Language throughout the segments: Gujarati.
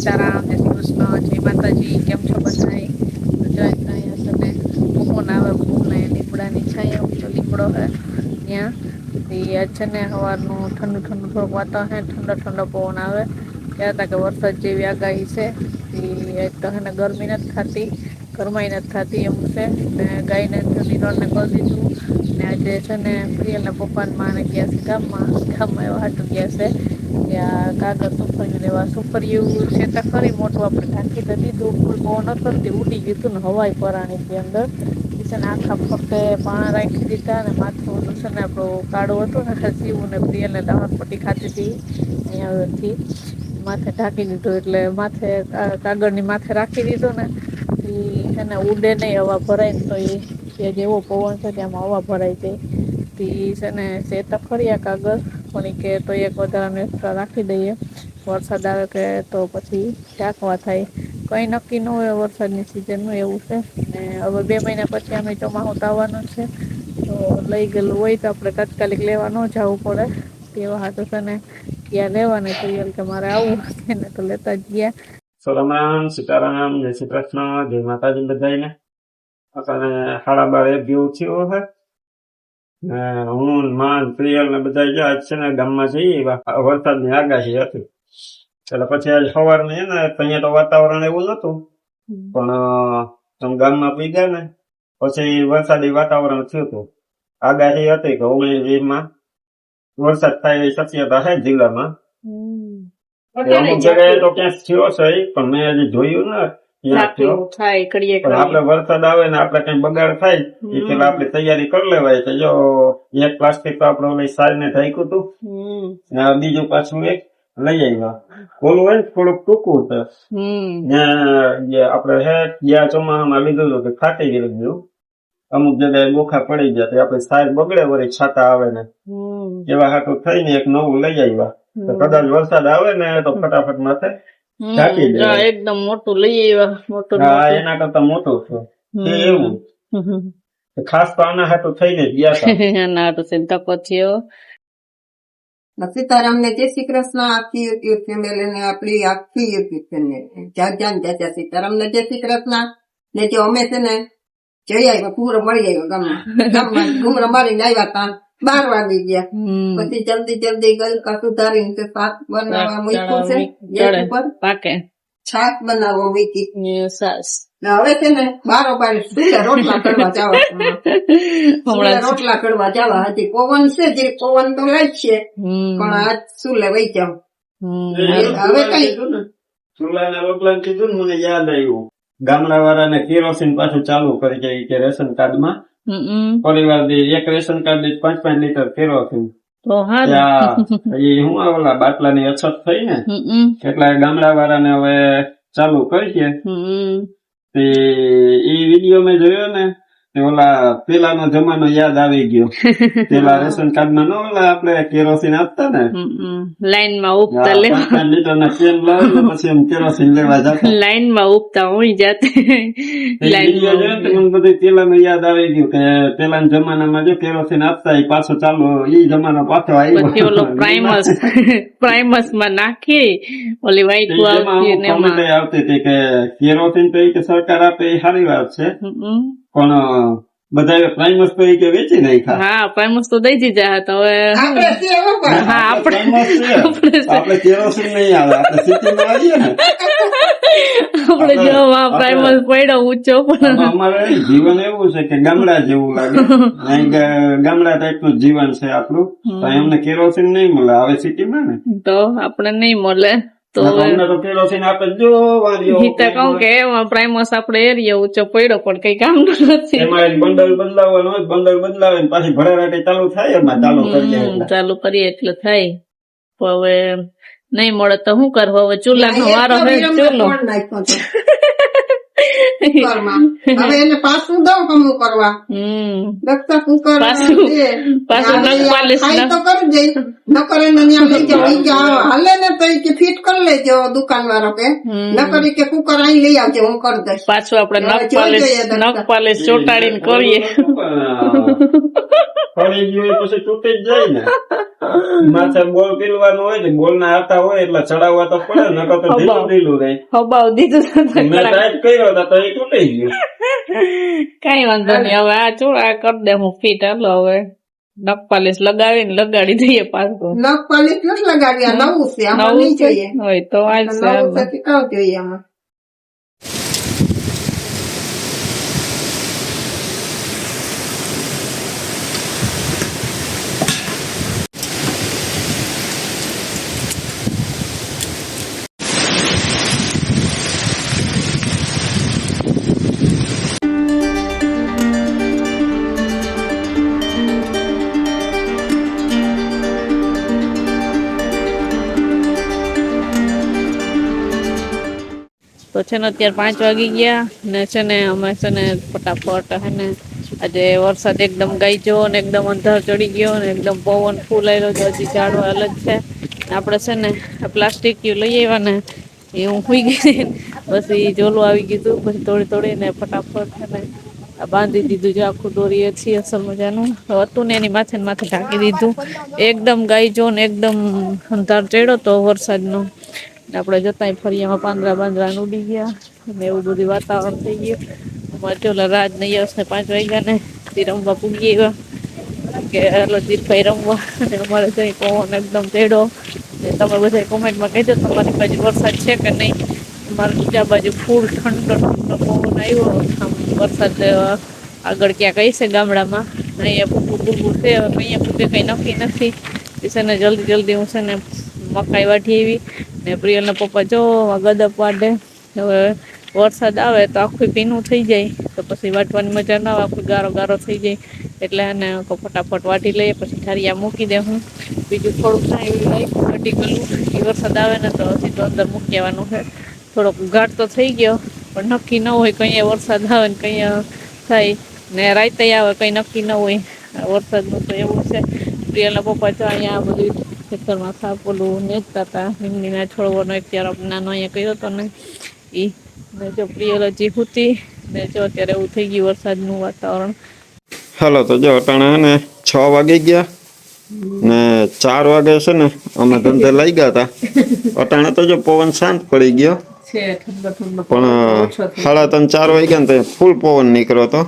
સીતારામ, જય શ્રી કૃષ્ણ, જય માતાજી. કેમ છો બધા? જય અહીંયા છે ને પવન આવે ફૂલ ને લીમડાની છાયા ઊંચો લીમડો હે ત્યાં આજ છે ને સવારનું ઠંડુ ઠંડુ થોડુંક વાતાવરણ ઠંડો ઠંડો પવન આવે. કહેતા કે વરસાદ જેવી આગાહી છે. આજ તો હે ને ગરમી નથી થતી, ગરમાઈ નથી થતી એમ છે ને. ગાયને નિરોણને કરી દીધું ને આજે છે ને પ્રિયલના પપ્પાને માને ગયા છે ગામમાં એવા હાટું ગયા છે કે આ કાગળ સુફર્યું લેવા. સુફર્યું છે તો ખરી મોટું આપણે ઢાંકી તો દીધું, ફૂલ પવન હતો ને તે ઉડી ગયું હતું ને હવાઈ પરાણી હતી અંદર. છે ને આખા ફરતે પાણા રાખી દીધા ને માથું ઓલું છે ને આપણું કાળું હતું ને સીવું ને પ્રિયલને દાવણ પટ્ટી ખાતી હતી અહીંયાથી માથે ઢાંકી દીધું. એટલે માથે કાગળની માથે રાખી દીધું ને એ છે ને ઉડે નહીં, હવા ભરાય ને તો એ જેવો પવન છે તેમાં હવા ભરાઈ જાય. તે છે ને છે તો ખરી આ કાગળ પણ કે તો એક વધારાનો એક્સ્ટ્રા રાખી દઈએ, વરસાદ આવે કે તો પછી ઢાંકવા થાય. કંઈ નક્કી ન હોય વરસાદની સિઝનનું, એવું છે ને. હવે 2 મહિના પછી અમે ચોમાસું તો આવવાનું છે તો લઈ ગયેલું હોય તો આપણે તાત્કાલિક લેવા ન જવું પડે. તેવા હાથો છે ને ક્યાં લેવાને પ્રિયલ કે મારે આવું છે ને તો લેતા જ ગયા. રામ સીતારામ, જય શ્રી કૃષ્ણ, જય માતાજી બધાને. અત્યારે 12:30 જેવું થયું છે. હું માન પ્રિયલ ને બધા ગયા છે ને ગામમાં જઈએ, વરસાદની આગાહી હતી. એટલે પછી આજ સવારમાં છે ને અહીંયા તો વાતાવરણ એવું નતું, પણ ગામમાં પી ગયા ને પછી વરસાદી વાતાવરણ થયું હતું. આગાહી હતી કે 19-20 વરસાદ થાય એવી શક્યતા છે જિલ્લામાં. અમુક જગ્યાએ તો ક્યાંક થયો છે પણ મેં હજી જોયું ને ક્યાં થયો. પણ આપડે વરસાદ આવે ને આપડે કઈ બગાડ થાય એ પેલા આપડે તૈયારી કરી લેવાય. તો જો એક પ્લાસ્ટિક તો આપડે સાર ને ઢાંક્યું હતું, બીજું પાછું એક લઈ આવ્યા. ઓલું હોય ને થોડુંક ટૂંકું તો આપડે હે ગયા ચોમાસામાં લીધું હતું કે ફાટી ગયું. અમુક જગ્યાએ બોખા પડી ગયા તો આપડે સાર બગડે વળી છાતા આવે ને એવા હાટું થઈને એક નવું લઈ આવ્યા. તો કદાચ વરસાદ આવે ને તો ફટાફટ માથે ઢાંકી દે. એકદમ મોટું લઈ આવ્યા, મોટું. હા, એના કરતા મોટું છે એવું. ખાસ તો આના હાટું થઈને જ ગયા હતા. આના હાટું ચિંતા થયો. સીતારામ ને જય શ્રી કૃષ્ણ. આખી યુટ્યુબ ફેમિલી ને આપણી આખી યુટ્યુબ ફેમિલી જ્યાં સીતારામ ને જય શ્રી કૃષ્ણ. ને જો અમે છે ને જઈ આવ્યા, પૂરો મળી આવ્યો ગામમાં ઘૂમરા મારીને આવ્યા તા 12 વાગી ગયા. પછી જલ્દી ગઈ કશું ધારીને શાક બનાવવા મૂક્યું છે ગેસ ઉપર, છાશ બનાવવા મૂકી. હવે છે ને 12 રોટલા કરવા જવા હજી પવન છે, જે પવન તો લાગ છે પણ આજ શું લેવાઈ જાવ. હવે કઈ ચૂલા ને રોટલા કીધું ને મને યાદ આવ્યું, ગામડા વાળાને કેરોસીન પાછું ચાલુ કરી જાય કે રેશન કાર્ડ માં પરિવાર એક રેશન કાર્ડ 5-5 લીટર કેરોસીન. હું ઓલા બાટલા ની અછત થઈ ને એટલે ગામડા વાળાને હવે ચાલુ કરી છે. એ વિડીયો મેં જોયો ને ઓલા પેલાનો જમાનો યાદ આવી ગયો. પેલા રેશન કાર્ડ માં ઓલા આપડે કેરોસીન આપતા ને લાઈન માં ઉપતા લેવા લીટર ના કેન લાવે પછી એમ કેરોસીન લેવા જતા, લાઈન માં ઉપતા હોય જાતે. વિડીયો જોયો ને મને બધું પેલાનું યાદ આવી ગયું કે પેલાના જમાનામાં જો કેરોસીન આપતા એ પાછો ચાલુ એ જમાનો પાછો આવ્યો. પછી ઓલો પ્રાઇમસ માં નાખી ઓલી વ્હાઈટ આવતી હતી કે કેરોસીન તો એ સરકાર આપે એ સારી વાત છે પણ બધા પ્રાઇમસ તો કે વેચી નાખ્યા. હા, પ્રાઇમસ તો દઈ દીધા હતા. હવે આપણે કેરોસીન નહીં આવે, આપણે સિટીમાં આવીએ ને આપણે જો પ્રાઇમસ પડ્યો ઊંચો. પણ અમારે જીવન એવું છે કે ગામડા જેવું લાગે, ગામડા ટાઈપ નું જીવન છે આપણું. તો એમને કેરોસીન નહીં મળે, આવે સિટીમાં ને તો આપણે નહીં મળે. તો કેરોસીન આપે જો કહું કે એમાં પ્રાઇમસ આપડે એરિયા ઊંચો પડ્યો પણ કઈ કામ નથી. એમાં બંડલ બદલાવવાનો હોય, બંડલ બદલાવે પાછી ભરારાટી ચાલુ થાય, એમાં ચાલુ કરીએ એટલે થાય. હવે નહીં મળે તો શું કરવું? હવે ચૂલા નો વારો હોય, ચૂલો હવે એને પાછું દઉં કમું કરવા કુકર તો કરી દઈ નકર એને લઈ જાઓ હાલે ને તો ફિટ કરી લેજો દુકાન વાળો કે નકર કે કુકર અહીં લઈ આવજો હું કરી દઈશ. પાછું આપડે નખ પાલિશ ચોટાડીને કરીએ. પણ ફળી ગયું હોય પછી તૂટી જ જાય ને. માથે બોલ પીલવાનું હોય ને, બોલ ના આટા હોય એટલે ચડાવવા તો પડે, નકર તો ઢીલું ઢીલું રહે. હબાવ દીધું મેં ટાઈટ કર્યો હતો તો એ તૂટી ગયું. કઈ વાંધો નહીં. હવે આ ચોળા કરી દે હું ફીટ. હાલો હવે નખ પાલિશ લગાવીને લગાડી દઈએ પાછું. નખ પાલિશ નથી લગાડ્યા, નવું છે આમાં નહીં જોઈએ. હોય તો આ નવું છે કે કાં જોઈએ આમાં. તો છે ને અત્યારે 5 વાગી ગયા ને છે ને અમે છે ને ફટાફટ હે ને આજે વરસાદ એકદમ ગાઈજો ને એકદમ અંધાર ચડી ગયો ને એકદમ પવન ફૂલ આવ્યો છે. હજી ઝાડવા અલગ છે. આપણે છે ને પ્લાસ્ટિક લઈ આવ્યા ને એ હું સુઈ ગઈ. પછી જોલું આવી ગયું પછી તોડીને ફટાફટ છે ને આ બાંધી દીધું છે. આખું દોરીએ છીએ અસલ મજાનું હતું ને એની માથે ને માથે ઢાંકી દીધું. એકદમ ગાઈજો ને એકદમ અંધાર ચડ્યો તો વરસાદનો. આપણે જતા ફરિયામાં પાંદડા બાંદડા ઉડી ગયા અને એવું બધું વાતાવરણ થઈ ગયું. અમારે ચોલા રાજ ને યશ ને 5 વાગ્યા ને રમવા પૂગી આવ્યા કે હાલો જીતભાઈ રમવા. અને અમારે જઈ પવન એકદમ ચડ્યો. તમે બધા કોમેન્ટમાં કહેજો તમારી બાજુ વરસાદ છે કે નહીં. અમારે બીજા બાજુ ફૂલ ઠંડો ઠંડો પવન આવ્યો. આમ વરસાદ આગળ ક્યાં કઈ છે ગામડામાં, અહીંયા પૂગું છે. અહીંયા પૂગે કંઈ નક્કી નથી. છે ને જલ્દી હું છે ને મકાઈ વાઢી આવી ને પ્રિયલના પપ્પા જો ગદપ વાઢે. હવે વરસાદ આવે તો આખું ભીનું થઈ જાય તો પછી વાટવાની મજા ના આવે, આખું ગારો થઈ જાય. એટલે એને ફટાફટ વાટી લઈએ પછી ઠારિયા મૂકી દે. હું બીજું થોડુંક વાટી ગયું. એ વરસાદ આવે ને તો સીધું અંદર મૂકી આવવાનું છે. થોડોક ઘાટ તો થઈ ગયો પણ નક્કી ન હોય કઈ વરસાદ આવે ને કઈ થાય ને રાતે આવે કઈ નક્કી ન હોય વરસાદનું. તો એવું છે. પ્રિયલના પપ્પા જો અહીંયા બધું ખેતરમાં સાપ ઓલું નેચતા હતા. લીમડીના છોડવાનો અત્યારે નાનો અહીંયા કર્યો હતો ને એ ને જો પ્રિયલ હજી હુતી ને જો અત્યારે એવું થઈ ગયું વરસાદનું વાતાવરણ. હાલો તો જો અટાણા ને 6 વાગી ગયા ને 4 વાગે છે ને અમે ધંધે લઈ ગયા હતા. અટાણા તો જો પવન શાંત પડી ગયો પણ 3:30 4 વાગ્યા ને તો ફૂલ પવન નીકળ્યો હતો.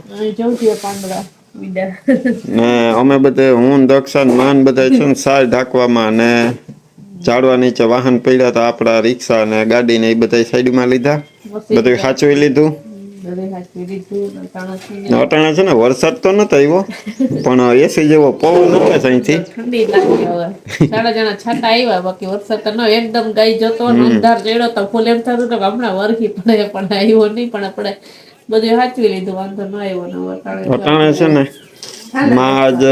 ને અમે બધે હું દક્ષા માન બધા છે ને સાર ઢાંકવામાં ને ઝાડવા નીચે વાહન પડ્યા હતા. આપણા રિક્ષા ને ગાડી ને એ બધા સાઈડમાં લીધા. બધું સાચવી લીધું. અટાણા છે ને વરસાદ તો નતો આવ્યો પણ એસી જેવો પવન હતો અહીંથી. ઠંડી લાગી. હવે સાડા જણા છાતા આવ્યા બાકી વરસાદ તો ન એકદમ ગાઈ જતો અંધાર ચડ્યો તો ફૂલ એમ થતું તો હમણાં વરખી પડે પણ આવ્યો નહીં. પણ આપણે બધું સાચવી લીધું, વાંધો ન આવ્યો ને. અટાણે છે ને માં આજ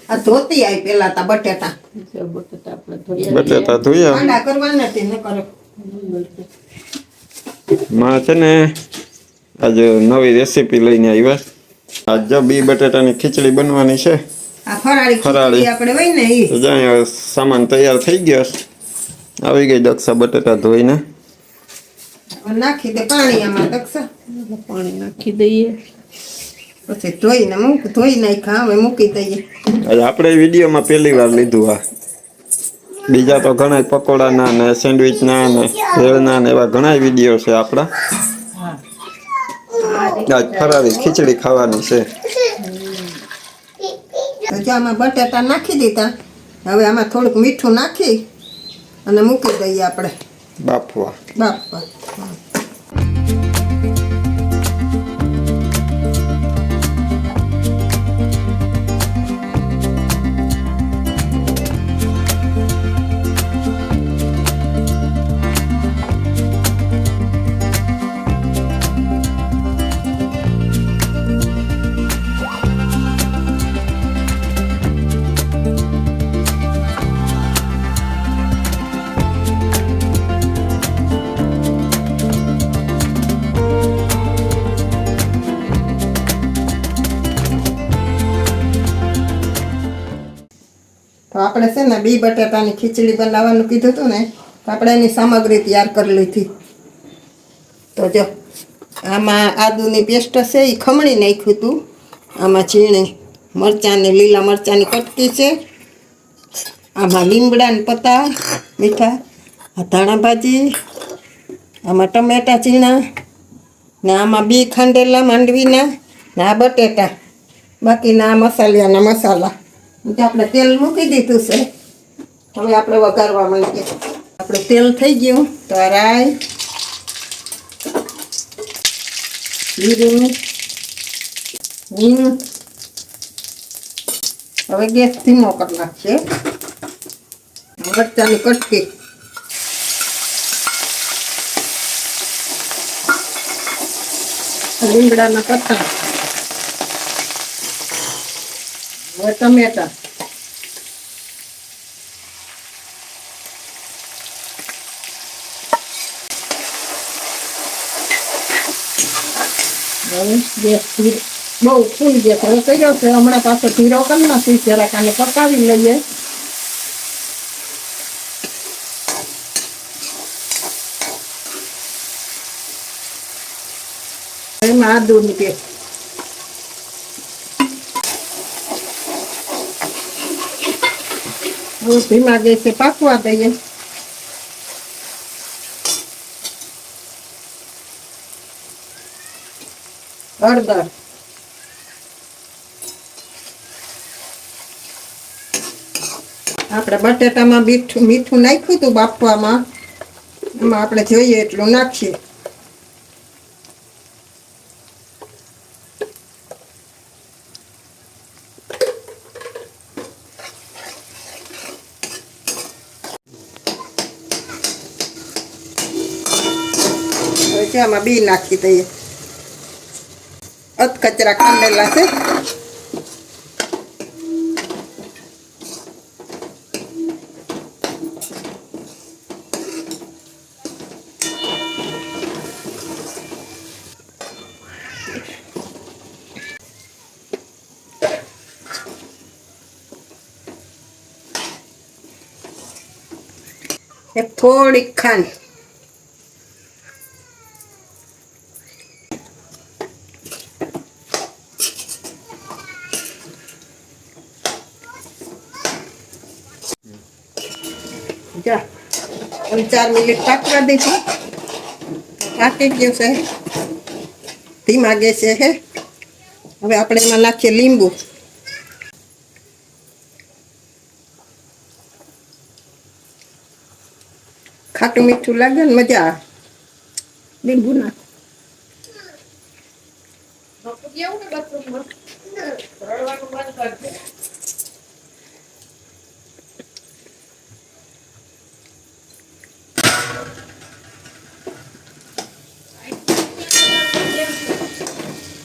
આ ધોતી આવી પેલા તા બટેટા ધોયા ઠંડા કરવાના તે ન કરો. માં છે ને આજે નવી રેસીપી લઈને આવ્યા. આજ જો બી બટેટાની ખીચડી બનવાની છે. આ ફરાળી આપણે હોય ને ઈ તો જ્યાં સામાન તૈયાર થઈ ગયો. આવી ગઈ દક્ષા બટેટા ધોઈને. નાખી દે પાણી આમાં દક્ષા. પાણી નાખી દઈએ પછી ધોઈ નાખ્યા હવે મૂકી દઈએ. આજે આપણે વિડીયોમાં પહેલી વાર લીધું. આ બીજા તો ઘણા પકોડાના ને સેન્ડવિચના ને ભેળના ને એવા ઘણા વિડીયો છે આપણા. આજ ફરાળી ખીચડી ખાવાની છે. જો આમાં બટાટા નાખી દીધા. હવે આમાં થોડુંક મીઠું નાખી અને મૂકી દઈએ આપણે બાફવા. તો આપણે છે ને બી બટાટાની ખીચડી બનાવવાનું કીધું હતું ને તો આપણે એની સામગ્રી તૈયાર કરી લીધી. તો જો આમાં આદુની પેસ્ટ છે એ ખમણી નાખ્યું હતું આમાં ઝીણી મરચાંની લીલા મરચાંની કટકી છે. આમાં લીમડાના પત્તા મીઠા, આ ધાણા ભાજી, આમાં ટમેટા ઝીણા ને આમાં બી ખાંડેલા માંડવીના ને આ બટેટા, બાકીના આ મસાલિયાના મસાલા. આપણે તેલ મૂકી દીધું છે. હવે આપણે વઘારવા માંડીએ. આપણે તેલ થઈ ગયું તો આ રાઈ, જીરું, હિંગ. હવે ગેસ ધીમો કરી નાખીએ. મરચાંની કટકી, લીમડાના પત્તા, હવે ટમેટા, ગેસ બહુ ફૂલ ગેસ હવે કર્યો છે. હમણાં પાછો ધીરો કરી નાખી, જરાક આને પકાવી લઈએ. એમાં આદુની પેસ્ટ, ધીમા ગેસે પાકવા દઈએ. હળદર, આપણે બટેટામાં મીઠું નાખ્યું હતું બાફવામાં, એમાં આપણે જોઈએ એટલું નાખીએ. હવે આમાં બી નાખી દઈએ. કચરા ખાંડેલા છે. થોડીક ખાંડ, જા 4 મિનિટ પાકવા દઈશું. પાકી ગયું છે, ધીમા ગેસે છે. હવે આપણે એમાં નાખીએ લીંબુ. ખાટું મીઠું લાગે ને મજા આવે. લીંબુ નાખ.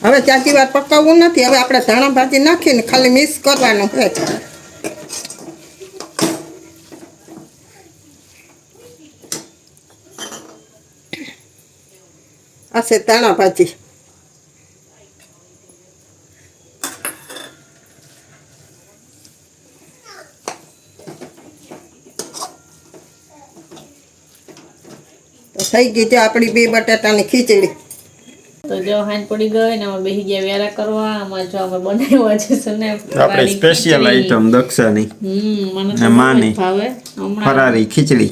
હવે ચાચી વાર પકાવવું નથી. હવે આપણે ધાણા ભાજી નાખીને ખાલી મિક્સ કરવાનું છે. આ છે ધાણા ભાજી. તો થઈ ગઈ છે આપણી 2 બટાટાની ખીચડી. તો જો હાન પડી ગઈ ને અમે બેસી ગયા વેરા કરવા. આમાં જો અમે બનાવ્યા છે સને આપણે સ્પેશિયલ આઈટમ દક્ષાની મને તો માની ભાવે. ફરારી ખીચડી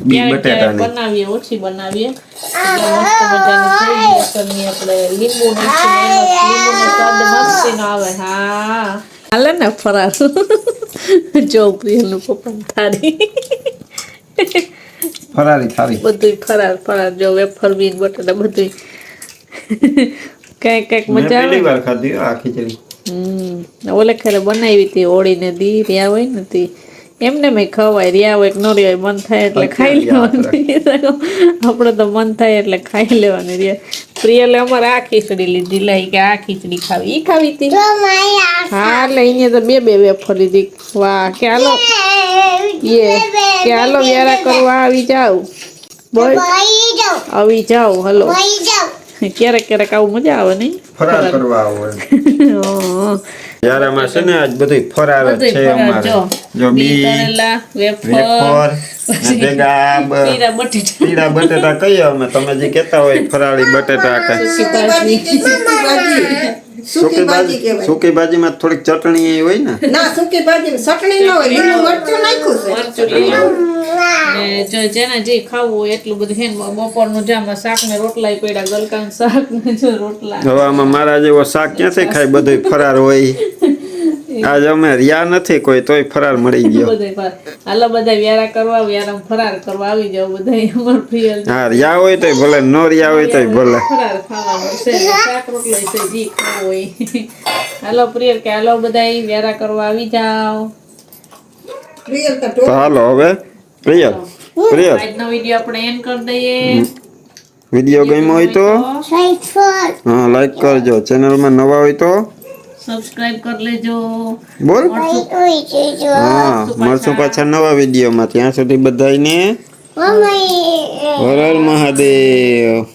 બી બટેટાની બનાવીએ, ઓછી બનાવીએ. મસ્ત મજાની થઈ ગઈ. આપણે લીંબુ નાખીને લીંબુનો સ્વાદ મસ્ત નો આવે. હા હાલે ને ફરાર. જો પ્રિયનું પપ્પા થારી ફરારી થારી બધું ફરાર જો વેફર બીન બટાટા બધું કઈક મજા આવે. વાર ખાધી આ ખીચડી. ઓલે ખેલે બનાવી હતી ઓળીને દી રહ્યા હોય ને તી એમને મેં ખવાય. રહ્યા હોય કે ન રહ્યા હોય, મન થાય એટલે ખાઈ લેવાનું. આપણે તો મન થાય એટલે ખાઈ લેવાની. રહ્યા પ્રિયલે અમારે આ ખીચડી લીધી. લઈ કે આ ખીચડી ખાવી, ઈ ખાવી હતી. હા એટલે અહીંયા તો 2 વેફર લીધી. વાહ કે હાલો કે હાલો વ્યારા કરવા આવી જાવ. બોલ આવી જાવ. હલો ક્યારેક આવું મજા આવે નહીં ફરાર કરવા આવો. યાર આમાં છે ને આજ બધું ફરાર જ છે અમારે. જો બી વેફર ભેગા પીળા બટેટા કહીએ અમે. તમે જે કહેતા હોય ફરાળી બટેટા કઈ સૂકી ભાજી કહેવાય. સૂકી ભાજીમાં થોડીક ચટણી હોય ને. ના સૂકી ભાજી ચટણી ન હોય, લીલું મરચું નાખ્યું છે. મરચું લીલું. ને જો જેને જે ખાવું હોય એટલું બધું હે ને બપોરનું જામાં શાક ને રોટલા પડ્યા, ગલકાનું શાક ને જો રોટલા. હવે આમાં મારા જેવો શાક ક્યાંથી ખાય, બધું ફરાર હોય. આજ અમે રહ્યા નથી કોઈ, તોય ફરાર મળી ગયો. બધાય ફરાર. હાલો બધા વ્યારા કરવા, વ્યારામાં ફરાર કરવા આવી જાવ બધા. અમાર પ્રિય હા, રહ્યા હોય તોય ભલે, ન રહ્યા હોય તોય ભલે. ફરાર ખાવાનું છે, શાક રોટલા છે, જી ખાવું હોય. હાલો પ્રિય કે હાલો બધા વ્યારા કરવા આવી જાવ. પ્રિયલ તો તો હાલો હવે પ્રિયલ આજનો વિડીયો આપણે એન્ડ કરી દઈએ. વિડીયો ગમ્યો હોય તો હા લાઈક કરજો, ચેનલમાં નવા હોય તો સબસ્ક્રાઇબ કરી લેજો. બોલ. હા, મળશું પાછા નવા વિડીયોમાં. ત્યાં સુધી બધાને હર હર મહાદેવ.